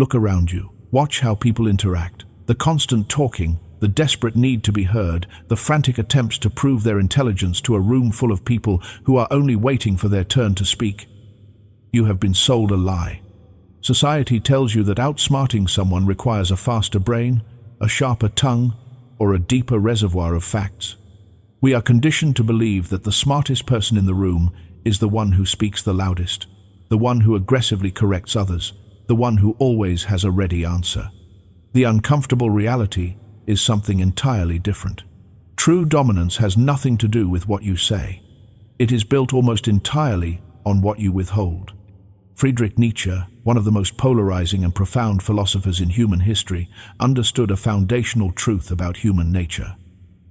Look around you. Watch how people interact. The constant talking, the desperate need to be heard, the frantic attempts to prove their intelligence to a room full of people who are only waiting for their turn to speak. You have been sold a lie. Society tells you that outsmarting someone requires a faster brain, a sharper tongue, or a deeper reservoir of facts. We are conditioned to believe that the smartest person in the room is the one who speaks the loudest, the one who aggressively corrects others, the one who always has a ready answer. The uncomfortable reality is something entirely different. True dominance has nothing to do with what you say. It is built almost entirely on what you withhold. Friedrich Nietzsche, one of the most polarizing and profound philosophers in human history, understood a foundational truth about human nature.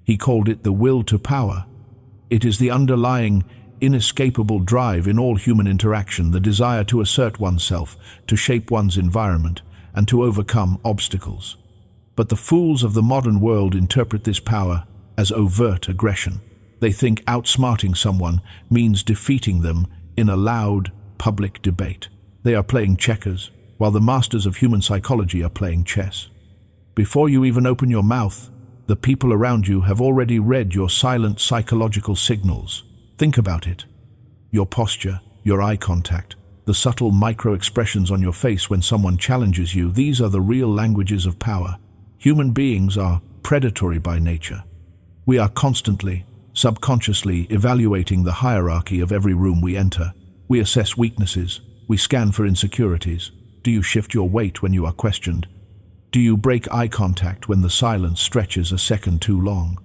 He called it the will to power. It is the underlying, inescapable drive in all human interaction, the desire to assert oneself, to shape one's environment, and to overcome obstacles. But the fools of the modern world interpret this power as overt aggression. They think outsmarting someone means defeating them in a loud, public debate. They are playing checkers, while the masters of human psychology are playing chess. Before you even open your mouth, the people around you have already read your silent psychological signals. Think about it. Your posture, your eye contact, the subtle micro-expressions on your face when someone challenges you, these are the real languages of power. Human beings are predatory by nature. We are constantly, subconsciously evaluating the hierarchy of every room we enter. We assess weaknesses. We scan for insecurities. Do you shift your weight when you are questioned? Do you break eye contact when the silence stretches a second too long?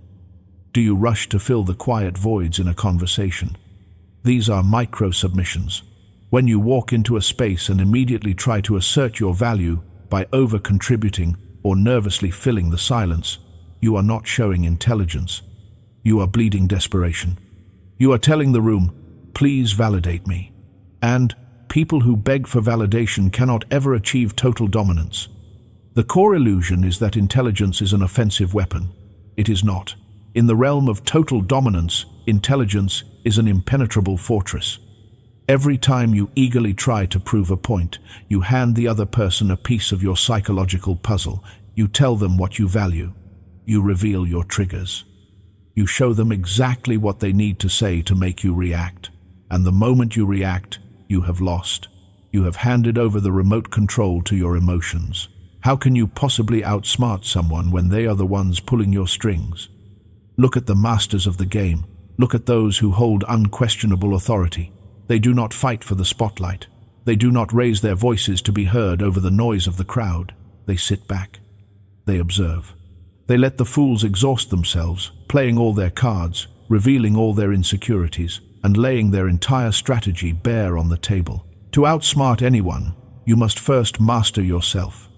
Do you rush to fill the quiet voids in a conversation? These are micro-submissions. When you walk into a space and immediately try to assert your value by over-contributing or nervously filling the silence, you are not showing intelligence. You are bleeding desperation. You are telling the room, "Please validate me." And people who beg for validation cannot ever achieve total dominance. The core illusion is that intelligence is an offensive weapon. It is not. In the realm of total dominance, intelligence is an impenetrable fortress. Every time you eagerly try to prove a point, you hand the other person a piece of your psychological puzzle. You tell them what you value. You reveal your triggers. You show them exactly what they need to say to make you react. And the moment you react, you have lost. You have handed over the remote control to your emotions. How can you possibly outsmart someone when they are the ones pulling your strings? Look at the masters of the game. Look at those who hold unquestionable authority. They do not fight for the spotlight. They do not raise their voices to be heard over the noise of the crowd. They sit back. They observe. They let the fools exhaust themselves, playing all their cards, revealing all their insecurities, and laying their entire strategy bare on the table. To outsmart anyone, you must first master yourself.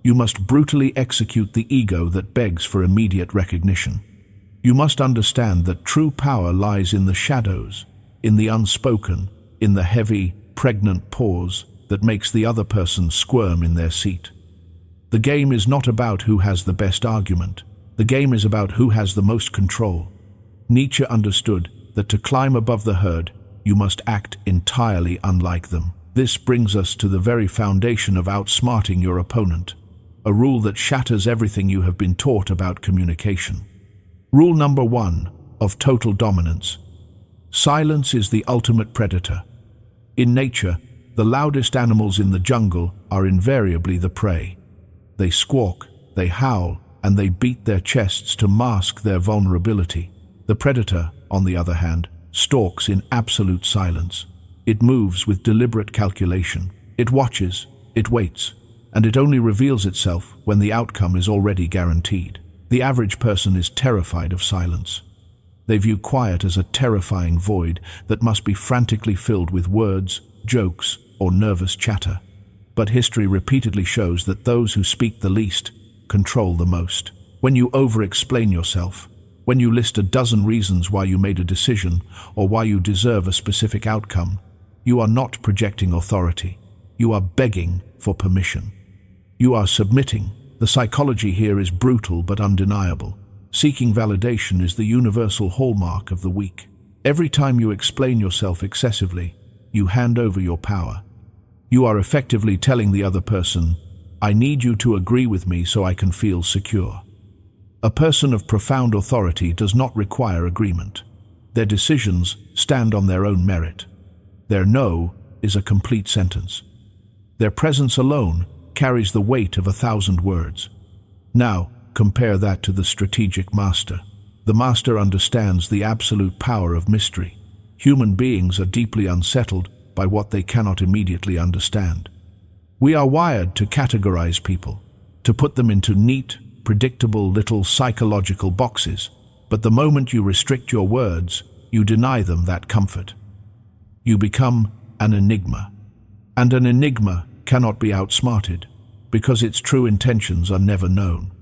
You must brutally execute the ego that begs for immediate recognition. You must understand that true power lies in the shadows, in the unspoken, in the heavy, pregnant pause that makes the other person squirm in their seat. The game is not about who has the best argument. The game is about who has the most control. Nietzsche understood that to climb above the herd, you must act entirely unlike them. This brings us to the very foundation of outsmarting your opponent, a rule that shatters everything you have been taught about communication. Rule number 1 of total dominance. Silence is the ultimate predator. In nature, the loudest animals in the jungle are invariably the prey. They squawk, they howl, and they beat their chests to mask their vulnerability. The predator, on the other hand, stalks in absolute silence. It moves with deliberate calculation. It watches, it waits, and it only reveals itself when the outcome is already guaranteed. The average person is terrified of silence. They view quiet as a terrifying void that must be frantically filled with words, jokes, or nervous chatter. But history repeatedly shows that those who speak the least control the most. When you over-explain yourself, when you list a dozen reasons why you made a decision or why you deserve a specific outcome, you are not projecting authority. You are begging for permission. You are submitting. The psychology here is brutal but undeniable. Seeking validation is the universal hallmark of the weak. Every time you explain yourself excessively, you hand over your power. You are effectively telling the other person, I need you to agree with me so I can feel secure. A person of profound authority does not require agreement. Their decisions stand on their own merit. Their no is a complete sentence. Their presence alone carries the weight of 1,000 words. Now, compare that to the strategic master. The master understands the absolute power of mystery. Human beings are deeply unsettled by what they cannot immediately understand. We are wired to categorize people, to put them into neat, predictable little psychological boxes, but the moment you restrict your words, you deny them that comfort. You become an enigma, and an enigma cannot be outsmarted, because its true intentions are never known.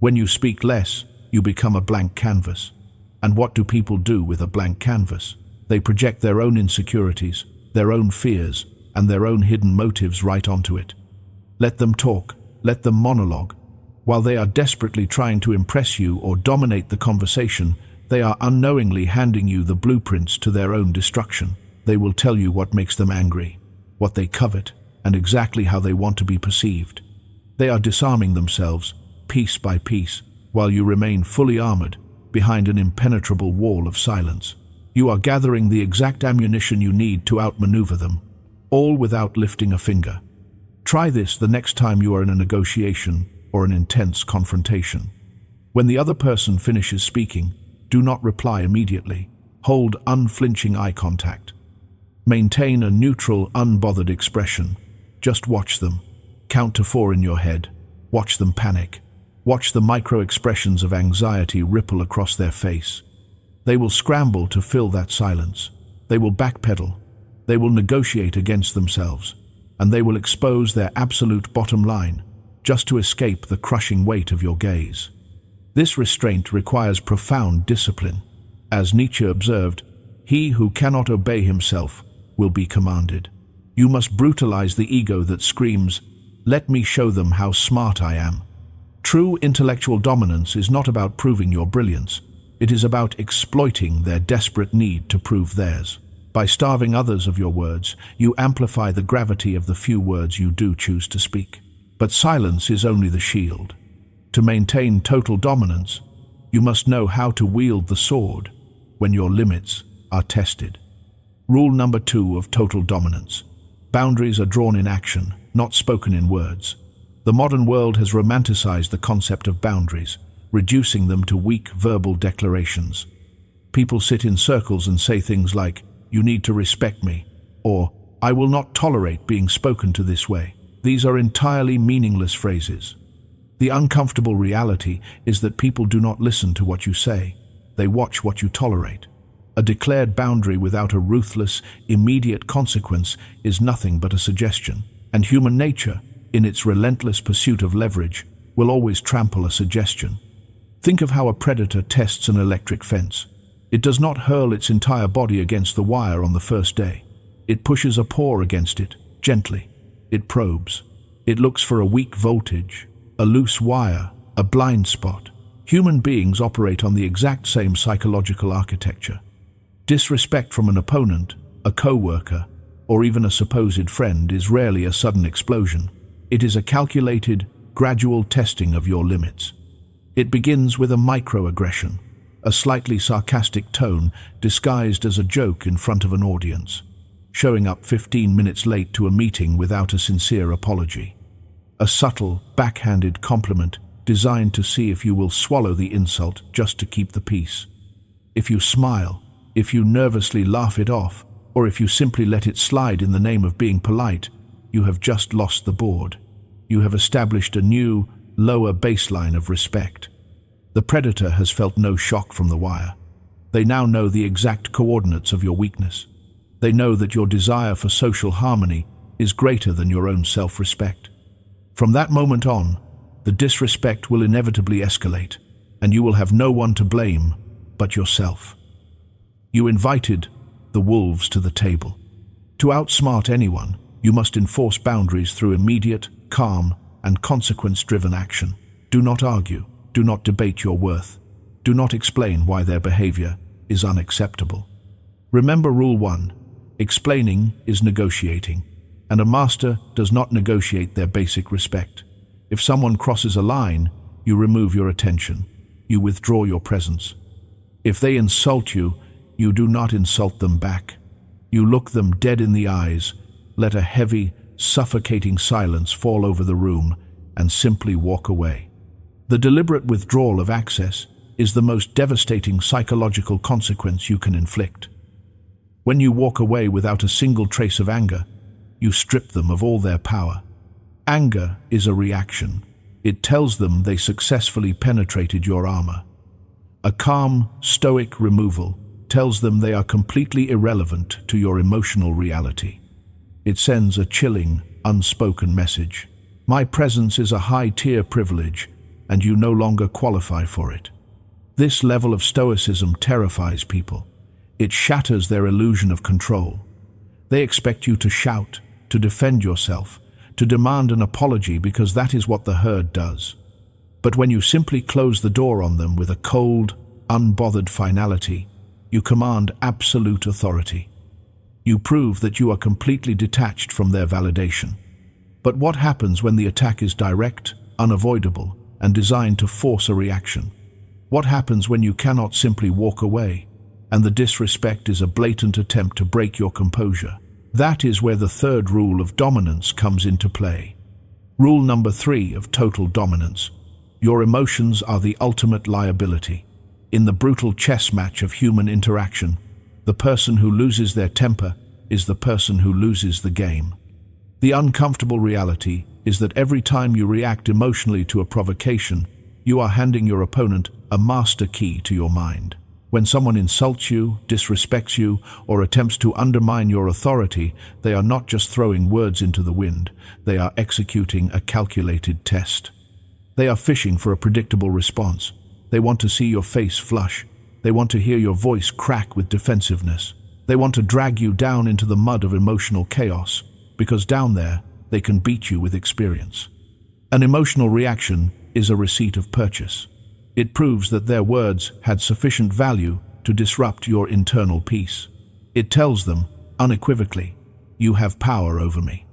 When you speak less, you become a blank canvas. And what do people do with a blank canvas? They project their own insecurities, their own fears, and their own hidden motives right onto it. Let them talk, let them monologue. While they are desperately trying to impress you or dominate the conversation, they are unknowingly handing you the blueprints to their own destruction. They will tell you what makes them angry, what they covet, and exactly how they want to be perceived. They are disarming themselves, piece by piece, while you remain fully armored behind an impenetrable wall of silence. You are gathering the exact ammunition you need to outmaneuver them, all without lifting a finger. Try this the next time you are in a negotiation or an intense confrontation. When the other person finishes speaking, do not reply immediately. Hold unflinching eye contact. Maintain a neutral, unbothered expression. Just watch them. Count to 4 in your head. Watch them panic. Watch the micro-expressions of anxiety ripple across their face. They will scramble to fill that silence. They will backpedal. They will negotiate against themselves. And they will expose their absolute bottom line, just to escape the crushing weight of your gaze. This restraint requires profound discipline. As Nietzsche observed, he who cannot obey himself will be commanded. You must brutalize the ego that screams, "Let me show them how smart I am." True intellectual dominance is not about proving your brilliance. It is about exploiting their desperate need to prove theirs. By starving others of your words, you amplify the gravity of the few words you do choose to speak. But silence is only the shield. To maintain total dominance, you must know how to wield the sword when your limits are tested. Rule number 2 of total dominance. Boundaries are drawn in action, not spoken in words. The modern world has romanticized the concept of boundaries, reducing them to weak verbal declarations. People sit in circles and say things like, "You need to respect me," or "I will not tolerate being spoken to this way." These are entirely meaningless phrases. The uncomfortable reality is that people do not listen to what you say. They watch what you tolerate. A declared boundary without a ruthless, immediate consequence is nothing but a suggestion. And human nature, in its relentless pursuit of leverage, will always trample a suggestion. Think of how a predator tests an electric fence. It does not hurl its entire body against the wire on the first day. It pushes a paw against it, gently. It probes. It looks for a weak voltage, a loose wire, a blind spot. Human beings operate on the exact same psychological architecture. Disrespect from an opponent, a co-worker, or even a supposed friend is rarely a sudden explosion. It is a calculated, gradual testing of your limits. It begins with a microaggression, a slightly sarcastic tone disguised as a joke in front of an audience, showing up 15 minutes late to a meeting without a sincere apology. A subtle, backhanded compliment designed to see if you will swallow the insult just to keep the peace. If you smile, if you nervously laugh it off, or if you simply let it slide in the name of being polite, you have just lost the board. You have established a new, lower baseline of respect. The predator has felt no shock from the wire. They now know the exact coordinates of your weakness. They know that your desire for social harmony is greater than your own self-respect. From that moment on, the disrespect will inevitably escalate, and you will have no one to blame but yourself. You invited the wolves to the table. To outsmart anyone, you must enforce boundaries through immediate, calm, and consequence-driven action. Do not argue. Do not debate your worth. Do not explain why their behavior is unacceptable. Remember Rule 1. Explaining is negotiating, and a master does not negotiate their basic respect. If someone crosses a line, you remove your attention. You withdraw your presence. If they insult you, you do not insult them back. You look them dead in the eyes, let a heavy, suffocating silence fall over the room, and simply walk away. The deliberate withdrawal of access is the most devastating psychological consequence you can inflict. When you walk away without a single trace of anger, you strip them of all their power. Anger is a reaction. It tells them they successfully penetrated your armor. A calm, stoic removal tells them they are completely irrelevant to your emotional reality. It sends a chilling, unspoken message. My presence is a high-tier privilege, and you no longer qualify for it. This level of stoicism terrifies people. It shatters their illusion of control. They expect you to shout, to defend yourself, to demand an apology because that is what the herd does. But when you simply close the door on them with a cold, unbothered finality, you command absolute authority. You prove that you are completely detached from their validation. But what happens when the attack is direct, unavoidable, and designed to force a reaction? What happens when you cannot simply walk away, and the disrespect is a blatant attempt to break your composure? That is where the third rule of dominance comes into play. Rule number 3 of total dominance. Your emotions are the ultimate liability. In the brutal chess match of human interaction, the person who loses their temper is the person who loses the game. The uncomfortable reality is that every time you react emotionally to a provocation, you are handing your opponent a master key to your mind. When someone insults you, disrespects you, or attempts to undermine your authority, they are not just throwing words into the wind, they are executing a calculated test. They are fishing for a predictable response. They want to see your face flush. They want to hear your voice crack with defensiveness. They want to drag you down into the mud of emotional chaos, because down there, they can beat you with experience. An emotional reaction is a receipt of purchase. It proves that their words had sufficient value to disrupt your internal peace. It tells them, unequivocally, you have power over me.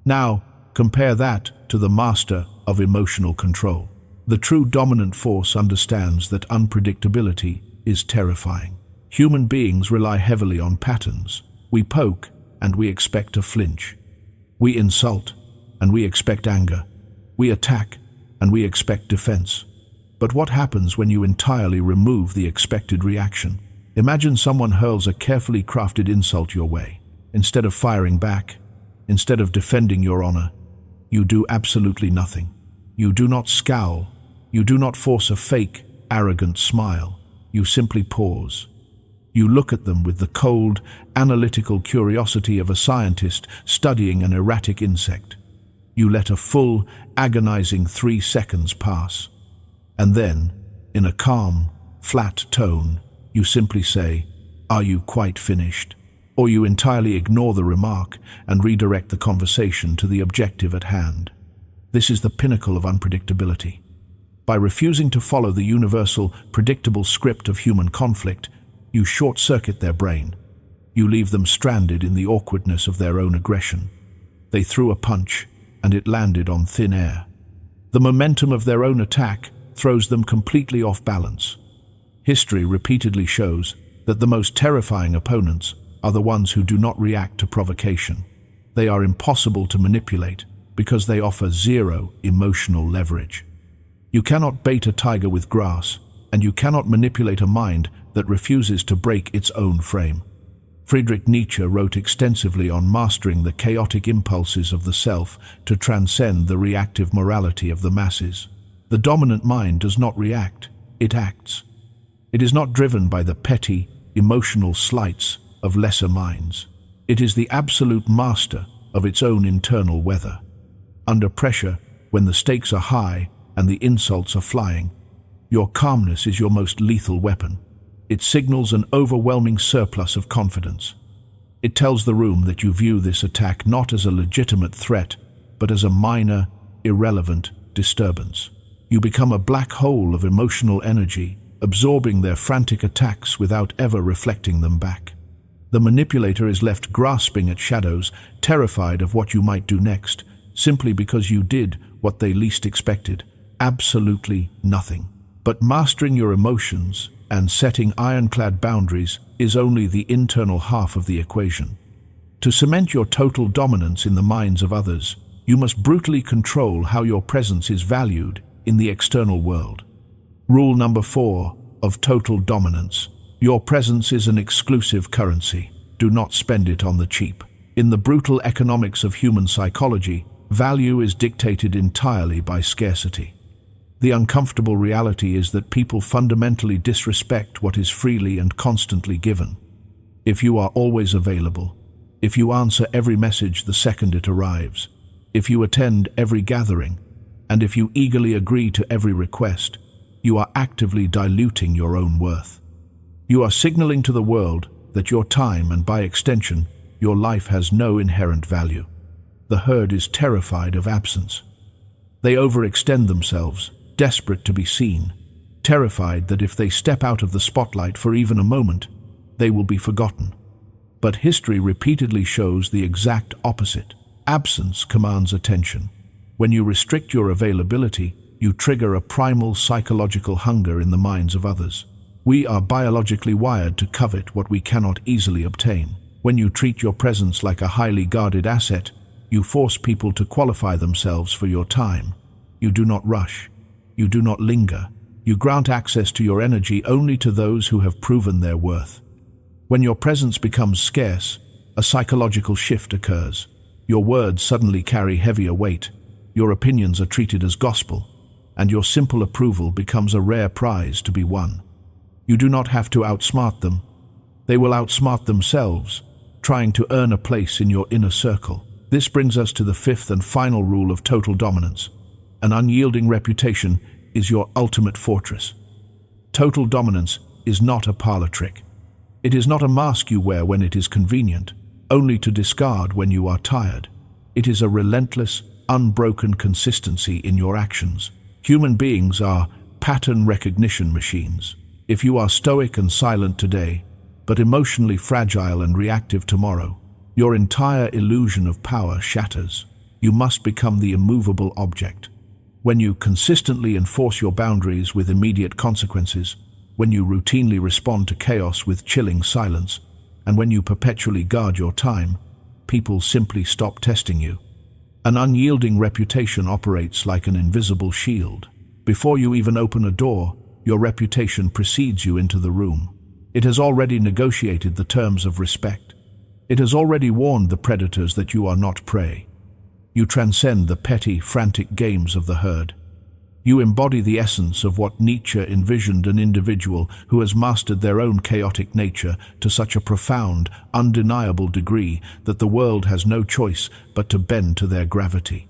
Now, compare that to the master of emotional control. The true dominant force understands that unpredictability is terrifying. Human beings rely heavily on patterns. We poke, and we expect a flinch. We insult, and we expect anger. We attack, and we expect defense. But what happens when you entirely remove the expected reaction? Imagine someone hurls a carefully crafted insult your way. Instead of firing back, instead of defending your honor, you do absolutely nothing. You do not scowl. You do not force a fake, arrogant smile. You simply pause. You look at them with the cold, analytical curiosity of a scientist studying an erratic insect. You let a full, agonizing 3 seconds pass. And then, in a calm, flat tone, you simply say, "Are you quite finished?" Or you entirely ignore the remark and redirect the conversation to the objective at hand. This is the pinnacle of unpredictability. By refusing to follow the universal, predictable script of human conflict, you short-circuit their brain. You leave them stranded in the awkwardness of their own aggression. They threw a punch, and it landed on thin air. The momentum of their own attack throws them completely off balance. History repeatedly shows that the most terrifying opponents are the ones who do not react to provocation. They are impossible to manipulate because they offer zero emotional leverage. You cannot bait a tiger with grass, and you cannot manipulate a mind that refuses to break its own frame. Friedrich Nietzsche wrote extensively on mastering the chaotic impulses of the self to transcend the reactive morality of the masses. The dominant mind does not react, it acts. It is not driven by the petty, emotional slights of lesser minds. It is the absolute master of its own internal weather. Under pressure, when the stakes are high and the insults are flying, your calmness is your most lethal weapon. It signals an overwhelming surplus of confidence. It tells the room that you view this attack not as a legitimate threat, but as a minor, irrelevant disturbance. You become a black hole of emotional energy, absorbing their frantic attacks without ever reflecting them back. The manipulator is left grasping at shadows, terrified of what you might do next, simply because you did what they least expected, absolutely nothing. But mastering your emotions and setting ironclad boundaries is only the internal half of the equation. To cement your total dominance in the minds of others, you must brutally control how your presence is valued in the external world. Rule number 4 of total dominance. Your presence is an exclusive currency. Do not spend it on the cheap. In the brutal economics of human psychology, value is dictated entirely by scarcity. The uncomfortable reality is that people fundamentally disrespect what is freely and constantly given. If you are always available, if you answer every message the second it arrives, if you attend every gathering, and if you eagerly agree to every request, you are actively diluting your own worth. You are signaling to the world that your time, and by extension, your life, has no inherent value. The herd is terrified of absence. They overextend themselves, desperate to be seen, terrified that if they step out of the spotlight for even a moment, they will be forgotten. But history repeatedly shows the exact opposite. Absence commands attention. When you restrict your availability, you trigger a primal psychological hunger in the minds of others. We are biologically wired to covet what we cannot easily obtain. When you treat your presence like a highly guarded asset, you force people to qualify themselves for your time. You do not rush. You do not linger. You grant access to your energy only to those who have proven their worth. When your presence becomes scarce, a psychological shift occurs. Your words suddenly carry heavier weight. Your opinions are treated as gospel, and your simple approval becomes a rare prize to be won. You do not have to outsmart them. They will outsmart themselves, trying to earn a place in your inner circle. This brings us to the 5th and final rule of total dominance. An unyielding reputation is your ultimate fortress. Total dominance is not a parlor trick. It is not a mask you wear when it is convenient, only to discard when you are tired. It is a relentless, unbroken consistency in your actions. Human beings are pattern recognition machines. If you are stoic and silent today, but emotionally fragile and reactive tomorrow, your entire illusion of power shatters. You must become the immovable object. When you consistently enforce your boundaries with immediate consequences, when you routinely respond to chaos with chilling silence, and when you perpetually guard your time, people simply stop testing you. An unyielding reputation operates like an invisible shield. Before you even open a door, your reputation precedes you into the room. It has already negotiated the terms of respect. It has already warned the predators that you are not prey. You transcend the petty, frantic games of the herd. You embody the essence of what Nietzsche envisioned: an individual who has mastered their own chaotic nature to such a profound, undeniable degree that the world has no choice but to bend to their gravity.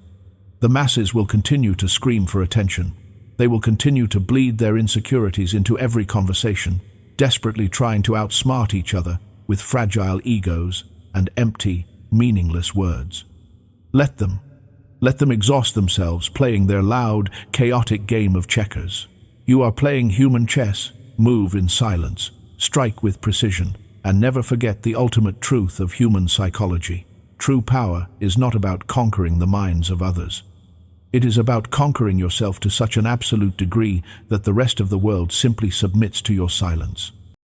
The masses will continue to scream for attention. They will continue to bleed their insecurities into every conversation, desperately trying to outsmart each other with fragile egos and empty, meaningless words. Let them exhaust themselves playing their loud, chaotic game of checkers. You are playing human chess. Move in silence, strike with precision, and never forget the ultimate truth of human psychology. True power is not about conquering the minds of others. It is about conquering yourself to such an absolute degree that the rest of the world simply submits to your silence.